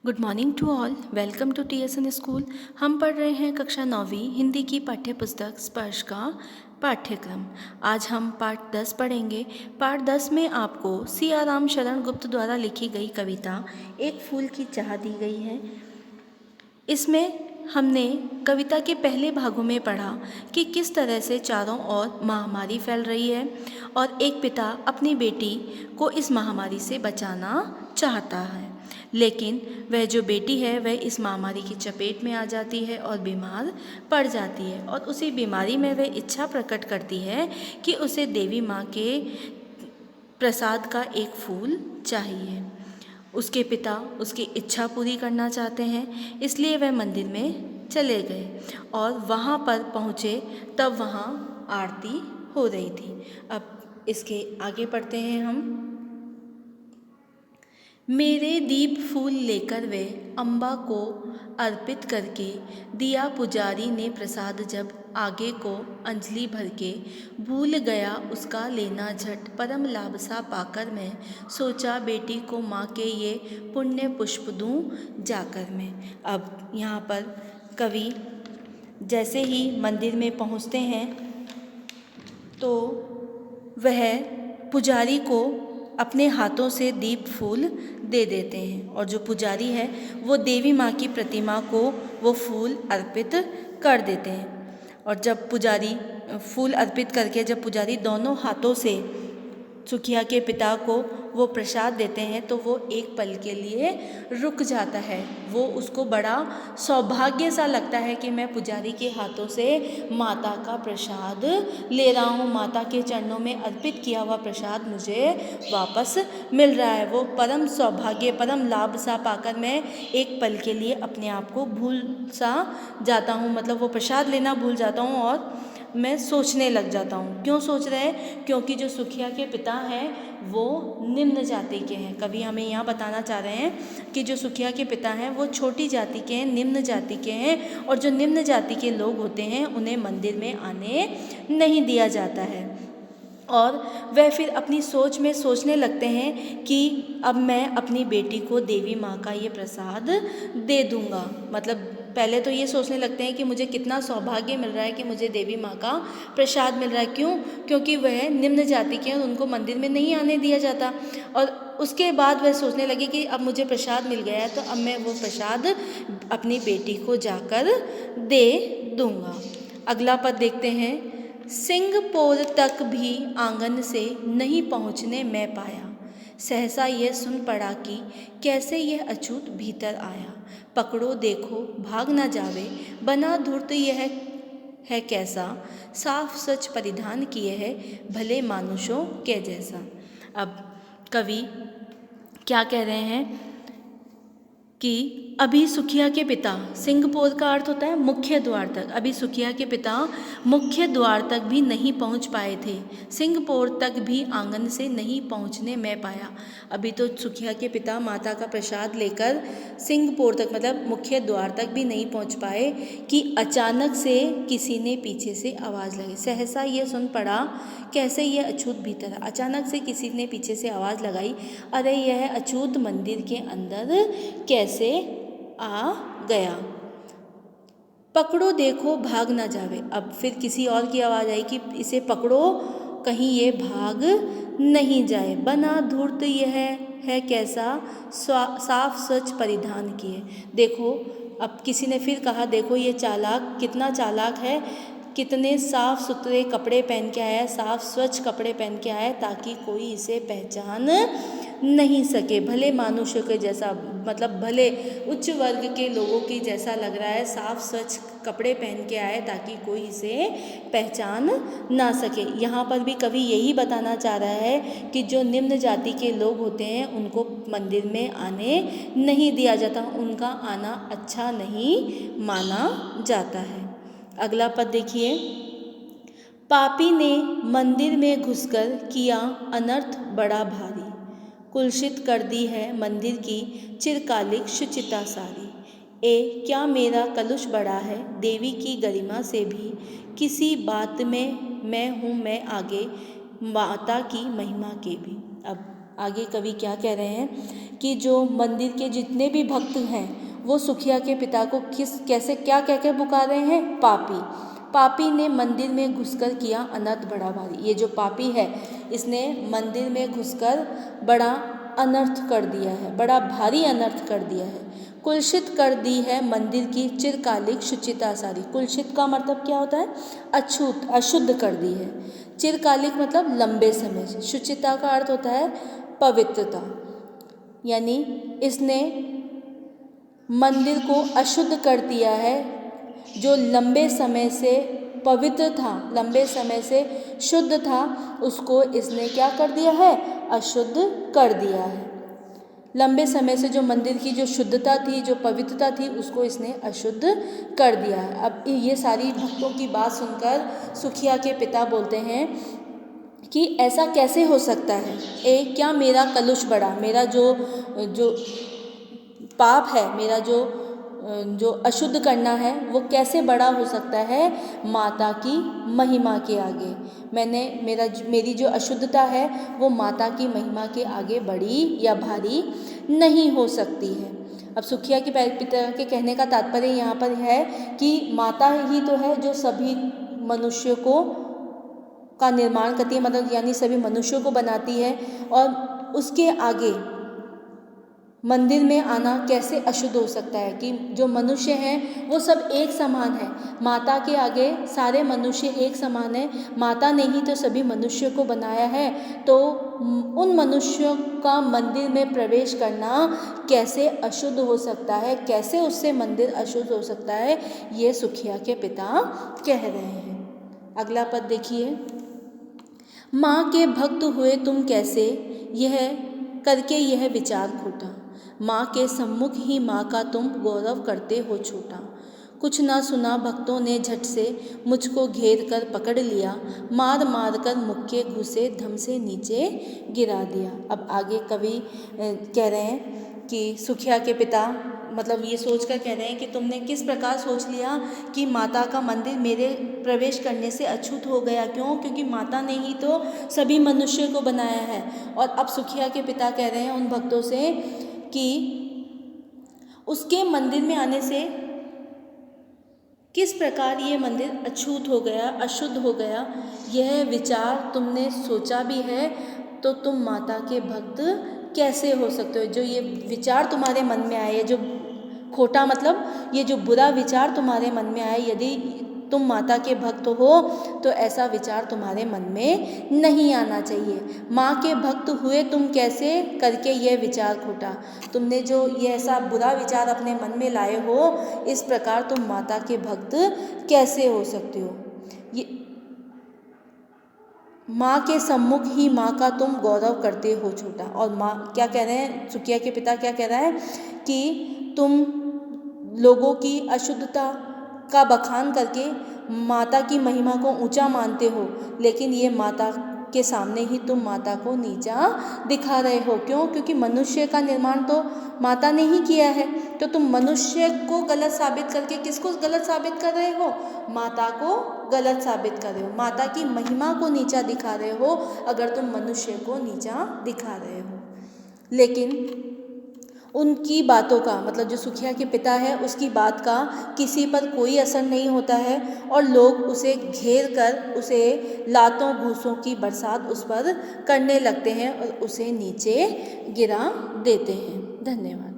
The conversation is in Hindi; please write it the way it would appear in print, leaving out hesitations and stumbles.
Good morning to all. Welcome to TSN school. हम पढ़ रहे हैं कक्षा 9वीं हिंदी की पाठ्य पुस्तक स्पर्श का पाठ्यक्रम। आज हम पाठ 10 पढ़ेंगे। पाठ 10 में आपको सिया राम शरण गुप्त द्वारा लिखी गई कविता एक फूल की चाह दी गई है। इसमें हमने कविता के पहले भागों में पढ़ा कि किस तरह से चारों ओर महामारी फैल रही है और एक पिता अपनी बेटी को इस महामारी से बचाना चाहता है, लेकिन वह जो बेटी है वह इस महामारी की चपेट में आ जाती है और बीमार पड़ जाती है और उसी बीमारी में वह इच्छा प्रकट करती है कि उसे देवी माँ के प्रसाद का एक फूल चाहिए। उसके पिता उसकी इच्छा पूरी करना चाहते हैं, इसलिए वह मंदिर में चले गए और वहाँ पर पहुँचे तब वहाँ आरती हो रही थी। अब इसके आगे पढ़ते हैं हम। मेरे दीप फूल लेकर वे अम्बा को अर्पित करके दिया पुजारी ने प्रसाद, जब आगे को अंजलि भर के भूल गया उसका लेना झट। परम लाभ सा पाकर मैं सोचा बेटी को माँ के ये पुण्य पुष्प दूँ जाकर मैं। अब यहाँ पर कवि जैसे ही मंदिर में पहुँचते हैं तो वह पुजारी को अपने हाथों से दीप फूल दे देते हैं और जो पुजारी है वो देवी माँ की प्रतिमा को वो फूल अर्पित कर देते हैं। और जब पुजारी फूल अर्पित करके जब पुजारी दोनों हाथों से सुखिया के पिता को वो प्रसाद देते हैं तो वो एक पल के लिए रुक जाता है। वो उसको बड़ा सौभाग्य सा लगता है कि मैं पुजारी के हाथों से माता का प्रसाद ले रहा हूँ, माता के चरणों में अर्पित किया हुआ प्रसाद मुझे वापस मिल रहा है। वो परम सौभाग्य परम लाभ सा पाकर मैं एक पल के लिए अपने आप को भूल सा जाता हूँ, मतलब वो प्रसाद लेना भूल जाता हूँ और मैं सोचने लग जाता हूँ। क्यों सोच रहे हैं? क्योंकि जो सुखिया के पिता हैं वो निम्न जाति के हैं। कवि हमें यहाँ बताना चाह रहे हैं कि जो सुखिया के पिता हैं वो छोटी जाति के हैं, निम्न जाति के हैं, और जो निम्न जाति के लोग होते हैं उन्हें मंदिर में आने नहीं दिया जाता है। और वह फिर अपनी सोच में सोचने लगते हैं कि अब मैं अपनी बेटी को देवी माँ का ये प्रसाद दे दूँगा। मतलब पहले तो ये सोचने लगते हैं कि मुझे कितना सौभाग्य मिल रहा है कि मुझे देवी माँ का प्रसाद मिल रहा है। क्यों? क्योंकि वह निम्न जाति के हैं और उनको मंदिर में नहीं आने दिया जाता। और उसके बाद वह सोचने लगे कि अब मुझे प्रसाद मिल गया है तो अब मैं वो प्रसाद अपनी बेटी को जाकर दे दूँगा। अगला पद देखते हैं। सिंहपोर तक भी आंगन से नहीं पहुँचने मैं पाया, सहसा यह सुन पड़ा कि कैसे यह अछूत भीतर आया। पकड़ो देखो भाग न जावे, बना धूर्त यह है कैसा, साफ सच परिधान किए है भले मानुषों के जैसा। अब कवि क्या कह रहे हैं कि अभी सुखिया के पिता, सिंहपोर का अर्थ होता है मुख्य द्वार तक, अभी सुखिया के पिता मुख्य द्वार तक भी नहीं पहुंच पाए थे। सिंहपोर तक भी आंगन से नहीं पहुंचने मैं पाया। अभी तो सुखिया के पिता माता का प्रसाद लेकर सिंहपोर तक मतलब मुख्य द्वार तक भी नहीं पहुंच पाए कि अचानक से किसी ने पीछे से आवाज़ लगी। सहसा ये सुन पड़ा कैसे यह अछूत भीतर। अचानक से किसी ने पीछे से आवाज़ लगाई, अरे यह अछूत मंदिर के अंदर कैसे आ गया। पकड़ो देखो भाग ना जावे। अब फिर किसी और की आवाज़ आई कि इसे पकड़ो कहीं ये भाग नहीं जाए। बना धूर्त यह है कैसा, साफ स्वच्छ परिधान किए। देखो अब किसी ने फिर कहा, देखो ये चालाक कितना चालाक है, कितने साफ सुथरे कपड़े पहन के आया है, साफ स्वच्छ कपड़े पहन के आया है ताकि कोई इसे पहचान नहीं सके। भले मनुष्य के जैसा, मतलब भले उच्च वर्ग के लोगों की जैसा लग रहा है, साफ स्वच्छ कपड़े पहन के आए ताकि कोई इसे पहचान ना सके। यहाँ पर भी कवि यही बताना चाह रहा है कि जो निम्न जाति के लोग होते हैं उनको मंदिर में आने नहीं दिया जाता, उनका आना अच्छा नहीं माना जाता है। अगला पद देखिए। पापी ने मंदिर में घुसकर किया अनर्थ बड़ा भारी, कुलषित कर दी है मंदिर की चिरकालिक शुचिता सारी। क्या मेरा कलुष बड़ा है देवी की गरिमा से भी, किसी बात में मैं हूँ मैं आगे माता की महिमा के भी। अब आगे कवि क्या कह रहे हैं कि जो मंदिर के जितने भी भक्त हैं वो सुखिया के पिता को कैसे क्या कह के पुकार रहे हैं? पापी। पापी ने मंदिर में घुसकर किया अनर्थ बड़ा भारी। ये जो पापी है इसने मंदिर में घुसकर बड़ा अनर्थ कर दिया है, बड़ा भारी अनर्थ कर दिया है। कुलषित कर दी है मंदिर की चिरकालिक शुचिता सारी। कुलषित का मतलब क्या होता है? अछूत, अशुद्ध कर दी है। चिरकालिक मतलब लंबे समय से। शुचिता का अर्थ होता है पवित्रता, यानी इसने मंदिर को अशुद्ध कर दिया है। जो लंबे समय से पवित्र था, लंबे समय से शुद्ध था, उसको इसने क्या कर दिया है? अशुद्ध कर दिया है। लंबे समय से जो मंदिर की जो शुद्धता थी, जो पवित्रता थी, उसको इसने अशुद्ध कर दिया है। अब ये सारी भक्तों की बात सुनकर सुखिया के पिता बोलते हैं कि ऐसा कैसे हो सकता है? क्या मेरा कलुष बढ़ा, मेरा जो पाप है, मेरा जो अशुद्ध करना है वो कैसे बड़ा हो सकता है माता की महिमा के आगे? मेरी जो अशुद्धता है वो माता की महिमा के आगे बड़ी या भारी नहीं हो सकती है। अब सुखिया के पिता के कहने का तात्पर्य यहाँ पर है कि माता ही तो है जो सभी मनुष्यों का निर्माण करती है, मतलब यानी सभी मनुष्यों को बनाती है, और उसके आगे मंदिर में आना कैसे अशुद्ध हो सकता है? कि जो मनुष्य हैं वो सब एक समान है, माता के आगे सारे मनुष्य एक समान है। माता ने ही तो सभी मनुष्यों को बनाया है, तो उन मनुष्यों का मंदिर में प्रवेश करना कैसे अशुद्ध हो सकता है? कैसे उससे मंदिर अशुद्ध हो सकता है? ये सुखिया के पिता कह रहे हैं। अगला पद देखिए। माँ के भक्त हुए तुम कैसे, यह करके यह विचार खोटा। माँ के सम्मुख ही माँ का तुम गौरव करते हो छोटा। कुछ ना सुना भक्तों ने झट से मुझको घेर कर पकड़ लिया, मार मार कर मुख के घुसे धम से नीचे गिरा दिया। अब आगे कवि कह रहे हैं कि सुखिया के पिता मतलब ये सोच कर कह रहे हैं कि तुमने किस प्रकार सोच लिया कि माता का मंदिर मेरे प्रवेश करने से अछूत हो गया। क्यों? क्योंकि माता ने ही तो सभी मनुष्य को बनाया है। और अब सुखिया के पिता कह रहे हैं उन भक्तों से कि उसके मंदिर में आने से किस प्रकार ये मंदिर अछूत हो गया, अशुद्ध हो गया। यह विचार तुमने सोचा भी है तो तुम माता के भक्त कैसे हो सकते हो? जो ये विचार तुम्हारे मन में आए, जो खोटा मतलब ये जो बुरा विचार तुम्हारे मन में आए, यदि तुम माता के भक्त हो तो ऐसा विचार तुम्हारे मन में नहीं आना चाहिए। माँ के भक्त हुए तुम कैसे, करके यह विचार खोटा। तुमने जो ये ऐसा बुरा विचार अपने मन में लाए हो, इस प्रकार तुम माता के भक्त कैसे हो सकते हो? ये माँ के सम्मुख ही माँ का तुम गौरव करते हो छोटा। और माँ क्या कह रहे हैं, सुखिया के पिता क्या कह रहा है कि तुम लोगों की अशुद्धता का बखान करके माता की महिमा को ऊंचा मानते हो, लेकिन ये माता के सामने ही तुम माता को नीचा दिखा रहे हो। क्यों? क्योंकि मनुष्य का निर्माण तो माता ने ही किया है, तो तुम मनुष्य को गलत साबित करके किसको गलत साबित कर रहे हो? माता को गलत साबित कर रहे हो, माता की महिमा को नीचा दिखा रहे हो अगर तुम मनुष्य को नीचा दिखा रहे हो। लेकिन उनकी बातों का मतलब जो सुखिया के पिता है उसकी बात का किसी पर कोई असर नहीं होता है, और लोग उसे घेर कर उसे लातों घूसों की बरसात उस पर करने लगते हैं और उसे नीचे गिरा देते हैं। धन्यवाद।